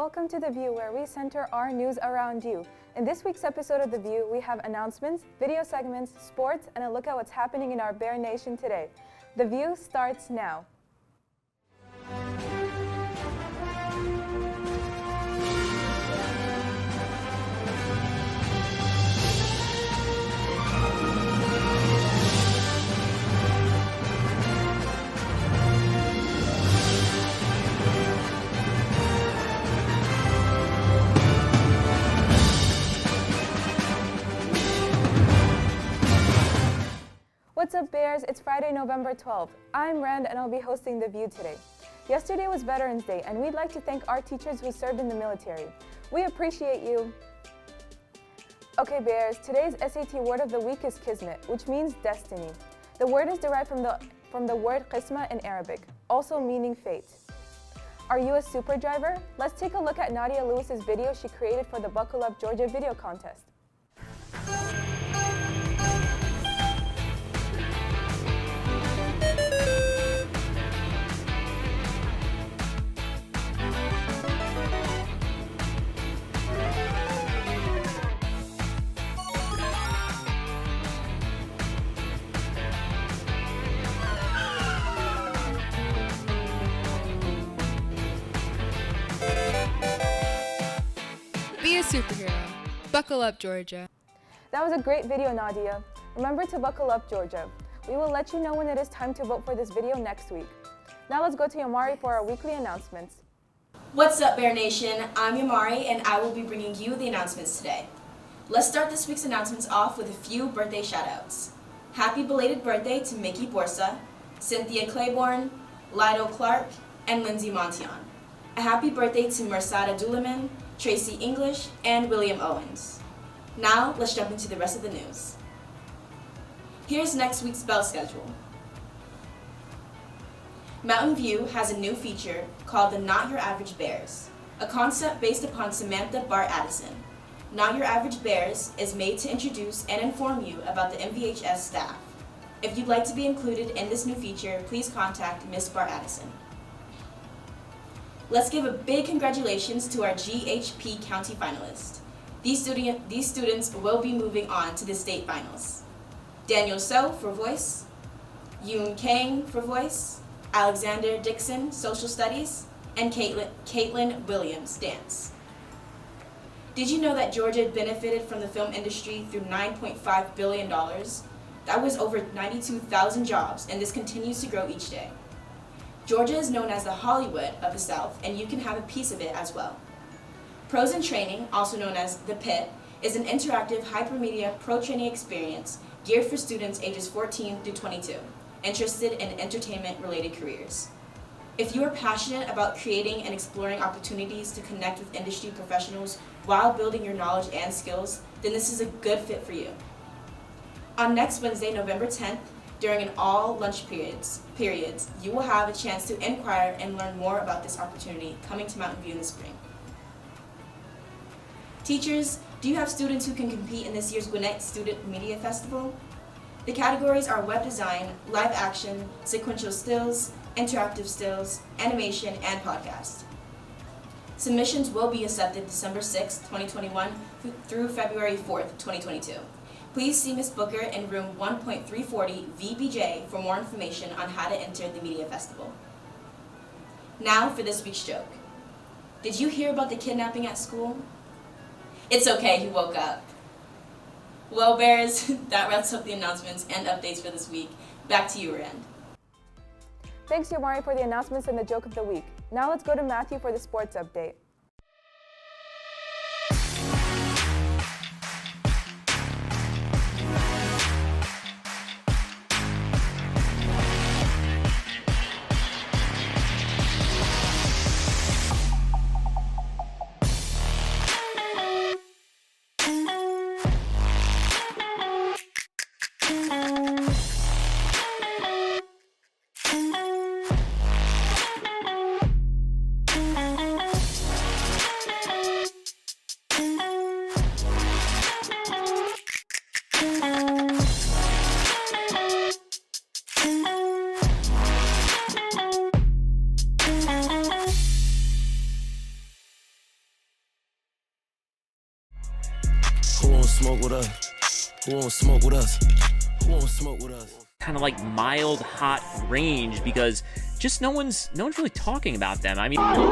Welcome to The View, where we center our news around you. In this week's episode of The View, we have announcements, video segments, sports, and a look at what's happening in our Bear Nation today. The View starts now. What's up, Bears? It's Friday, November 12th. I'm Rand, and I'll be hosting The View today. Yesterday was Veterans Day, and we'd like to thank our teachers who served in the military. We appreciate you. Okay, Bears, today's SAT word of the week is kismet, which means destiny. The word is derived from the word qisma in Arabic, also meaning fate. Are you a super driver? Let's take a look at Nadia Lewis's video she created for the Buckle Up Georgia video contest. Be a superhero. Buckle up, Georgia. That was a great video, Nadia. Remember to buckle up, Georgia. We will let you know when it is time to vote for this video next week. Now let's go to Yamari for our weekly announcements. What's up, Bear Nation? I'm Yamari, and I will be bringing you the announcements today. Let's start this week's announcements off with a few birthday shoutouts. Happy belated birthday to Mickey Borsa, Cynthia Claiborne, Lido Clark, and Lindsay Montion. A happy birthday to Mersada Duliman, Tracy English, and William Owens. Now, let's jump into the rest of the news. Here's next week's bell schedule. Mountain View has a new feature called the Not Your Average Bears, a concept based upon Samantha Bart Addison. Not Your Average Bears is made to introduce and inform you about the MVHS staff. If you'd like to be included in this new feature, please contact Ms. Bart Addison. Let's give a big congratulations to our GHP County finalists. These students will be moving on to the state finals. Daniel So for voice, Yoon Kang for voice, Alexander Dixon, social studies, and Caitlin Williams, dance. Did you know that Georgia benefited from the film industry through $9.5 billion? That was over 92,000 jobs, and this continues to grow each day. Georgia is known as the Hollywood of the South, and you can have a piece of it as well. Pros in Training, also known as The Pit, is an interactive hypermedia pro-training experience geared for students ages 14 through 22, interested in entertainment-related careers. If you are passionate about creating and exploring opportunities to connect with industry professionals while building your knowledge and skills, then this is a good fit for you. On next Wednesday, November 10th, during an all lunch periods, you will have a chance to inquire and learn more about this opportunity coming to Mountain View in the spring. Teachers, do you have students who can compete in this year's Gwinnett Student Media Festival? The categories are web design, live action, sequential stills, interactive stills, animation, and podcast. Submissions will be accepted December 6, 2021 through February 4th, 2022. Please see Ms. Booker in room 1.340 VBJ for more information on how to enter the Media Festival. Now for this week's joke. Did you hear about the kidnapping at school? It's okay, he woke up. Well, Bears, that wraps up the announcements and updates for this week. Back to you, Rand. Thanks, Yamari, for the announcements and the joke of the week. Now let's go to Matthew for the sports update. smoke with us? Who won't smoke with us? Who won't smoke with us? Kind of like mild hot range because just no one's really talking about them. I mean, who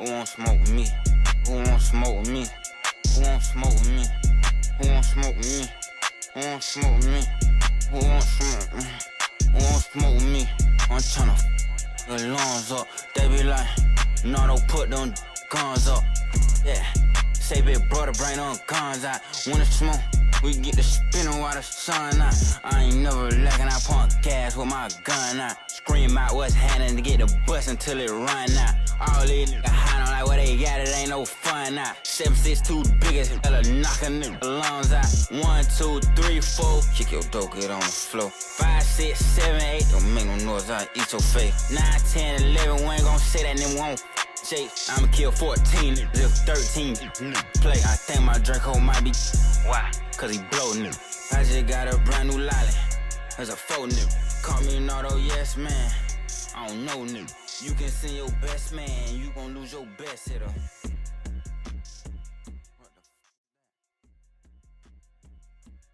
won't smoke with me? Who won't smoke with me? Who won't smoke with me? Who won't smoke with me? Who won't smoke with me? Who won't smoke with me? Who won't smoke with me? I'm tryna the lungs up. They be like, no, don't put them guns up. Yeah, say big brother, bring them guns out. When it's smoke, we get the spinning while the sun out. I ain't never lacking, I pump gas with my gun out. Scream out what's happening to get the bus until it run out. All these niggas hiding like where they got it, ain't no fun now. 762 the biggest, hella knocking nigga lungs out. 1, 2, 3, 4, kick your dope, get on the floor. 5, 6, 7, 8, don't make no noise, I'll eat your face. 9, 10, 11, we ain't gon' say that, then we won't shake. I'ma kill 14, if 13 play. I think my Draco might be, why? Cause he blow nigga. I just got a brand new lolly, there's a faux nigga. Call me an auto, yes man, I don't know nigga. You can send your best man, you gon' lose your best hitter.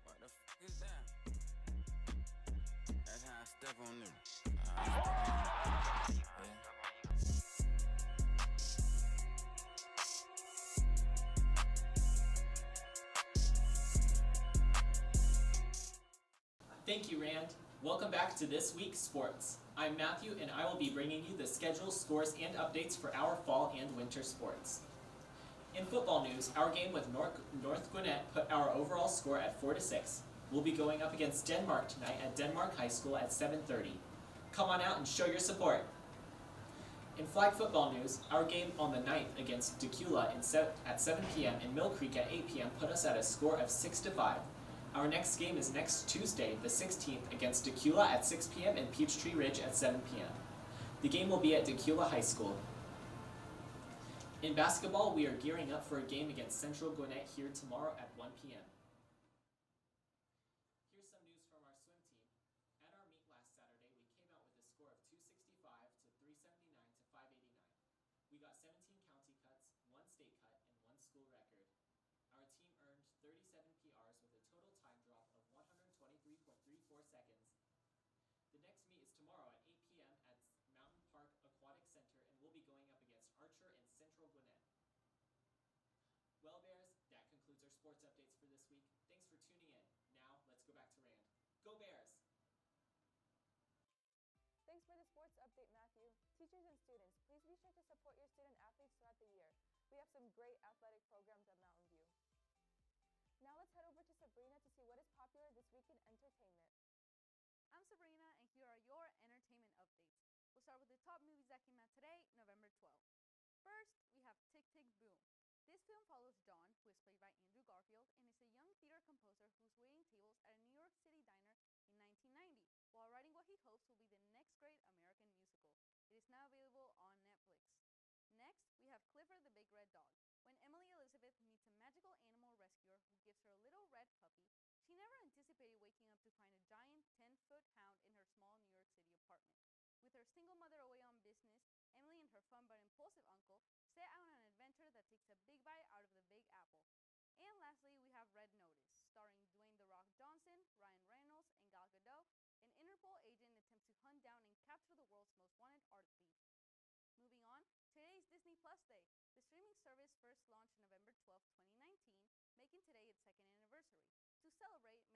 What the fuck is that? That's how I step on them. Thank you, Rand. Welcome back to This Week's Sports. I'm Matthew, and I will be bringing you the schedule, scores, and updates for our fall and winter sports. In football news, our game with North Gwinnett put our overall score at 4-6. We'll be going up against Denmark tonight at Denmark High School at 7:30. Come on out and show your support. In flag football news, our game on the 9th against Decula at 7 p.m. and Mill Creek at 8 p.m. put us at a score of 6-5. Our next game is next Tuesday, the 16th, against Decula at 6 p.m. and Peachtree Ridge at 7 p.m. The game will be at Decula High School. In basketball, we are gearing up for a game against Central Gwinnett here tomorrow at 1 p.m. Here's some news from our swim team. At our meet last Saturday, we came out with a score of 265 to 379 to 589. We got 17 county cuts, 1 state cut, and 1 school record. Our team earned 37 PRs with a total time drop of 123.34 seconds. The next meet is tomorrow at 8 p.m. at Mountain Park Aquatic Center, and we'll be going up against Archer and Central Gwinnett. Well, Bears, that concludes our sports updates for this week. Thanks for tuning in. Now, let's go back to Rand. Go Bears! Thanks for the sports update, Matthew. Teachers and students, please be sure to support your student athletes throughout the year. We have some great athletic programs at Mountain View. Now let's head over to Sabrina to see what is popular this week in entertainment. I'm Sabrina, and here are your entertainment updates. We'll start with the top movies that came out today, November 12th. First, we have Tick, Tick, Boom. This film follows John, who is played by Andrew Garfield, and is a young theater composer who's waiting tables at a New York City diner in 1990, while writing what he hopes will be the next great American musical. It is now available on Netflix. Next, we have Clifford the Big Red Dog. When Emily Elizabeth meets a magical animal rescuer who gives her a little red puppy, she never anticipated waking up to find a giant 10-foot hound in her small New York City apartment. With her single mother away on business, Emily and her fun but impulsive uncle set out on an adventure that takes a big bite out of the Big Apple. And lastly, we have Red Notice, starring Dwayne "The Rock" Johnson, Ryan Reynolds, and Gal Gadot. An Interpol agent attempts to hunt down and capture the world's most wanted art thief. Moving on, today is Disney Plus Day. The streaming service first launched November 12, 2019, making today its second anniversary. To celebrate,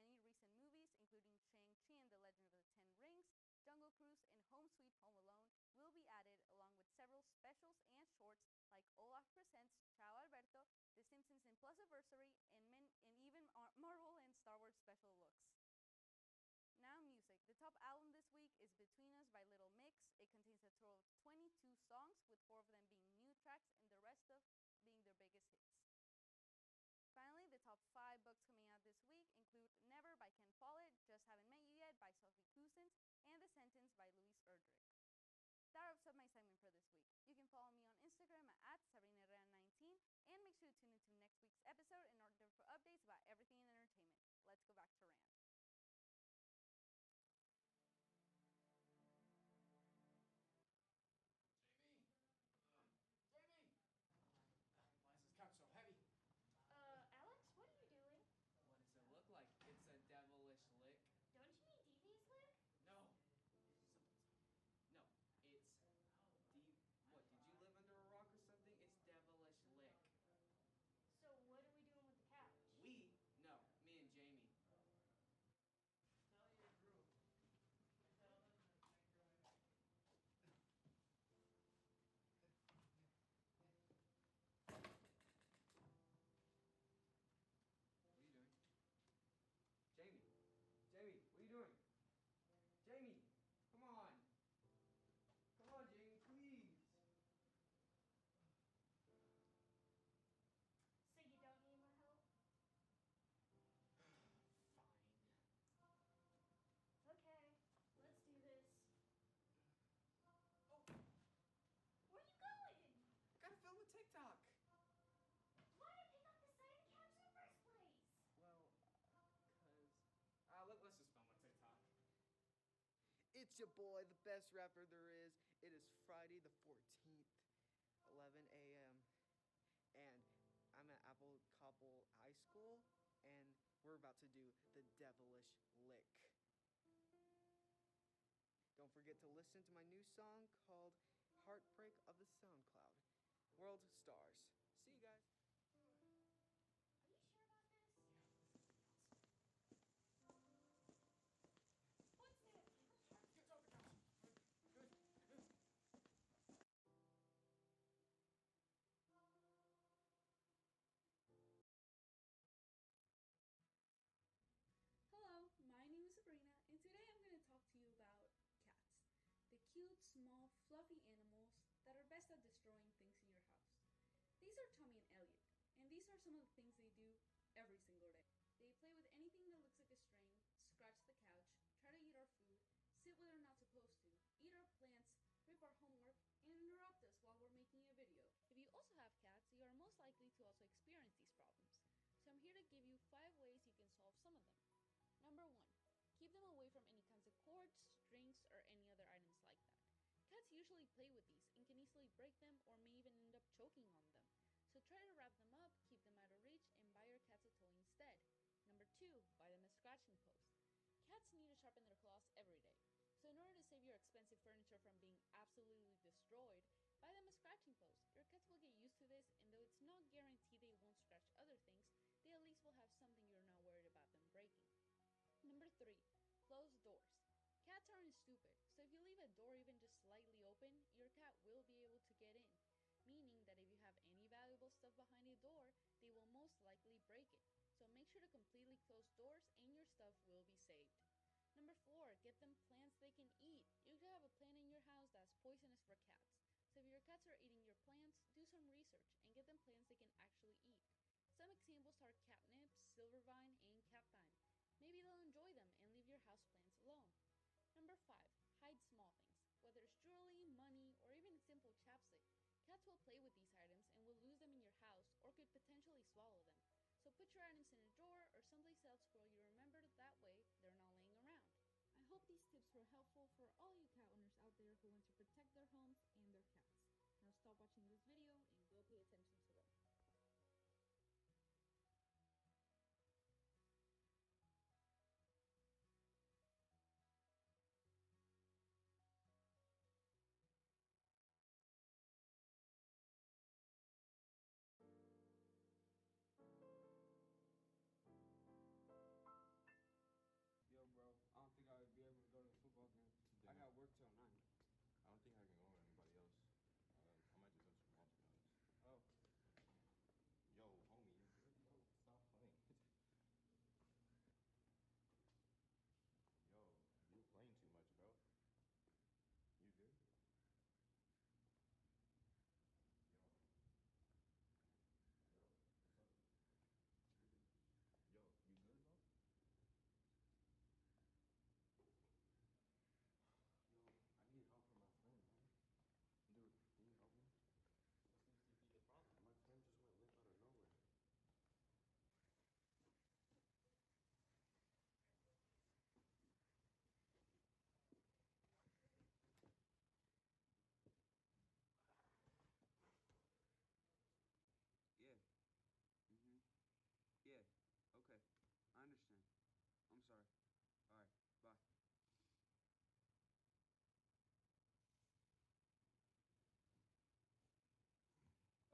many recent movies, including Shang-Chi and the Legend of the Ten Rings, Jungle Cruise, and Home Sweet Home Alone, will be added, along with several specials and shorts like Olaf Presents Ciao Alberto, The Simpsons in Plusiversary, and even Marvel and Star Wars special looks. Now music. The top album this week is Between Us by Little Mix. It contains a total of 22 songs, with 4 of them being new tracks and the rest of being their biggest hits. Finally, the top 5 books coming out this week include Never by Ken Follett, Just Haven't Met You Yet by Sophie Cousins, and The Sentence by Louise Erdrich. That wraps up my segment for this week. You can follow me on Instagram at SabrinaRean19, and make sure to tune into next week's episode in order for updates about everything in entertainment. Let's go back to Rand. Jamie! Why is this couch so heavy? It's your boy, the best rapper there is. It is Friday the 14th, 11 a.m. And I'm at Apple Cobble High School, and we're about to do the devilish lick. Don't forget to listen to my new song called Heartbreak of the SoundCloud. World Stars. See you guys. Are you sure about this? What's that? Get off the couch. Good. Hello, my name is Sabrina, and today I'm going to talk to you about cats. The cute, small, fluffy animals that are best at destroying things in your house. These are Tommy and Elliot, and these are some of the things they do every single day. They play with anything that looks like a string, scratch the couch, try to eat our food, sit where they're not supposed to, eat our plants, rip our homework, and interrupt us while we're making a video. If you also have cats, you are most likely to also experience these problems. So I'm here to give you 5 ways you can solve some of them. Number 1. Keep them away from any kinds of cords, strings, or any other items like that. Cats usually play with these and can easily break them or may even end up choking on them. So try to wrap them up, keep them out of reach, and buy your cats a toy instead. Number 2. Buy them a scratching post. Cats need to sharpen their claws every day. So in order to save your expensive furniture from being absolutely destroyed, buy them a scratching post. Your cats will get used to this, and though it's not guaranteed they won't scratch other things, they at least will have something you're not worried about them breaking. Number 3. Closed doors. Cats aren't stupid, so if you leave a door even just slightly open, your cat will be able to get in, meaning that if you have any valuable stuff behind a door, they will most likely break it. So make sure to completely close doors and your stuff will be saved. Number 4. Get them plants they can eat. You could have a plant in your house that's poisonous for cats. So if your cats are eating your plants, do some research and get them plants they can actually eat. Some examples are catnip, silvervine, and cat thyme. Maybe they'll enjoy them and leave your houseplants alone. Number 5. Hide small things. Whether it's jewelry, money, or even simple chapstick, cats will play with these items and will lose them in your house or could potentially swallow them. So put your items in a drawer or someplace else where you remember that way they're not laying around. I hope these tips were helpful for all you cat owners out there who want to protect their homes and their cats. Now stop watching this video and go pay attention to them. Yo, bro, I don't think I would be able to go to the football game. I got work till 9. I don't think I can go with anybody else. I might just go to your mom, to be honest. Oh. Yo, homie, you good? Yo, stop playing. Yo, you're playing too much, bro. You good? Yo. Yo, what's up? Yo, you good, bro? Yo, I need help from my friend, man. Dude, can you help me? What seems to be the problem? My friend just went limp out of nowhere. Yeah. Yeah. Okay. I understand. I'm sorry. All right. Bye.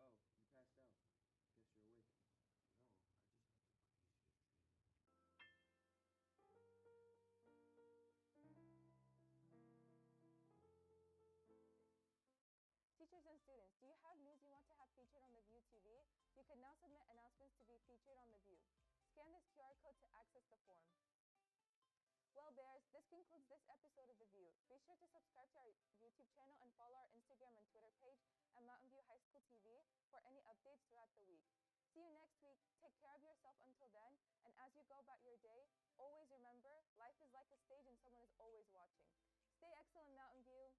Oh, you passed out. Guess you're awake. Yo, I just had the craziest dream. Teachers and students, do you have news you want to have featured on The View TV? You can now submit announcements to be featured on The View. Scan this QR code to access the form. Well, Bears, this concludes this episode of The View. Be sure to subscribe to our YouTube channel and follow our Instagram and Twitter page at Mountain View High School TV for any updates throughout the week. See you next week. Take care of yourself until then, and as you go about your day, always remember, life is like a stage and someone is always watching. Stay excellent, Mountain View.